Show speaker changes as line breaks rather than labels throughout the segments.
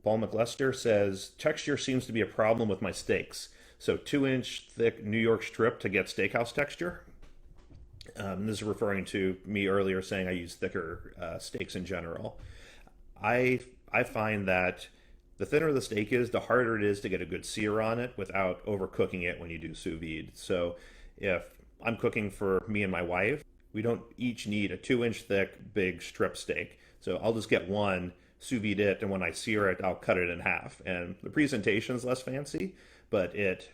Paul McLester says, texture seems to be a problem with my steaks. So 2-inch thick New York strip to get steakhouse texture. This is referring to me earlier saying I use thicker steaks in general. I I find that the thinner the steak is, the harder it is to get a good sear on it without overcooking it when you do sous vide. So if I'm cooking for me and my wife, we don't each need a 2-inch thick big strip steak. So I'll just get one, sous vide it, and when I sear it, I'll cut it in half. And the presentation's less fancy, but it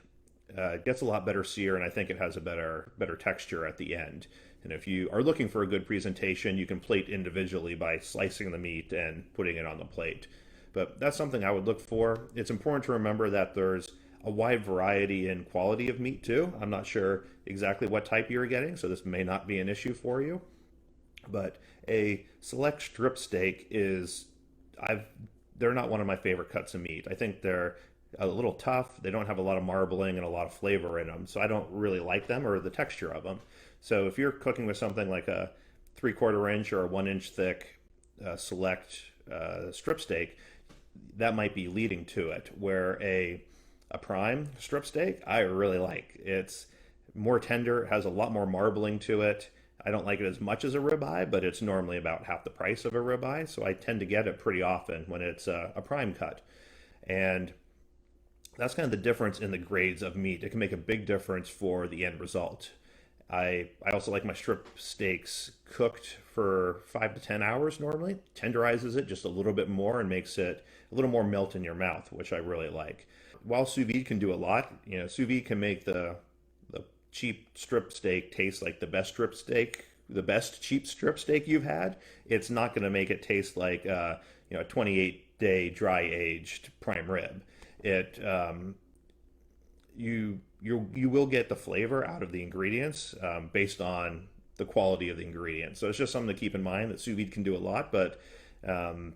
gets a lot better sear, and I think it has a better texture at the end. And if you are looking for a good presentation, you can plate individually by slicing the meat and putting it on the plate. But that's something I would look for. It's important to remember that there's a wide variety in quality of meat too. I'm not sure exactly what type you're getting, so this may not be an issue for you. But a select strip steak is I've they're not one of my favorite cuts of meat. I think they're a little tough. They don't have a lot of marbling and a lot of flavor in them, so I don't really like them or the texture of them. So if you're cooking with something like a 3/4 inch or a 1 inch thick select strip steak, that might be leading to it. Where a prime strip steak, I really like. It's more tender, it has a lot more marbling to it. I don't like it as much as a ribeye, but it's normally about half the price of a ribeye, so I tend to get it pretty often when it's a prime cut. And that's kind of the difference in the grades of meat. It can make a big difference for the end result. I also like my strip steaks cooked for 5 to 10 hours normally. Tenderizes it just a little bit more and makes it a little more melt in your mouth, which I really like. While sous vide can do a lot, sous vide can make the cheap strip steak taste like the best strip steak, the best cheap strip steak you've had. It's not going to make it taste like a 28-day dry aged prime rib. It you will get the flavor out of the ingredients based on the quality of the ingredients. So it's just something to keep in mind that sous vide can do a lot, but um,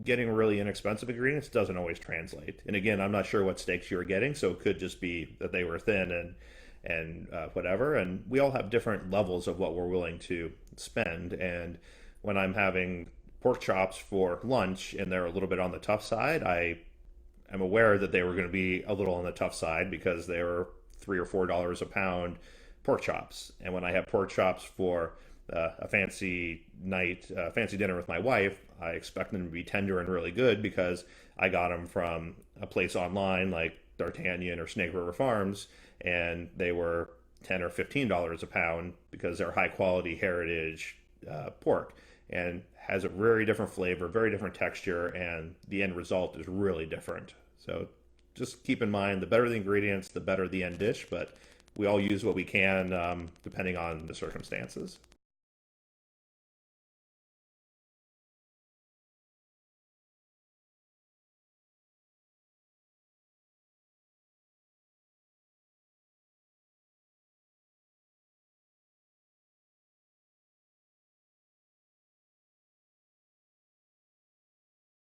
getting really inexpensive ingredients doesn't always translate. And again, I'm not sure what steaks you were getting, so it could just be that they were thin and whatever. And we all have different levels of what we're willing to spend. And when I'm having pork chops for lunch and they're a little bit on the tough side, I am aware that they were going to be a little on the tough side because they were $3 or $4 a pound pork chops. And when I have pork chops for a fancy night, fancy dinner with my wife, I expect them to be tender and really good because I got them from a place online like D'Artagnan or Snake River Farms, and they were $10 or $15 a pound because they're high quality heritage pork and has a very different flavor, very different texture, and the end result is really different. So just keep in mind the better the ingredients, the better the end dish, but we all use what we can depending on the circumstances.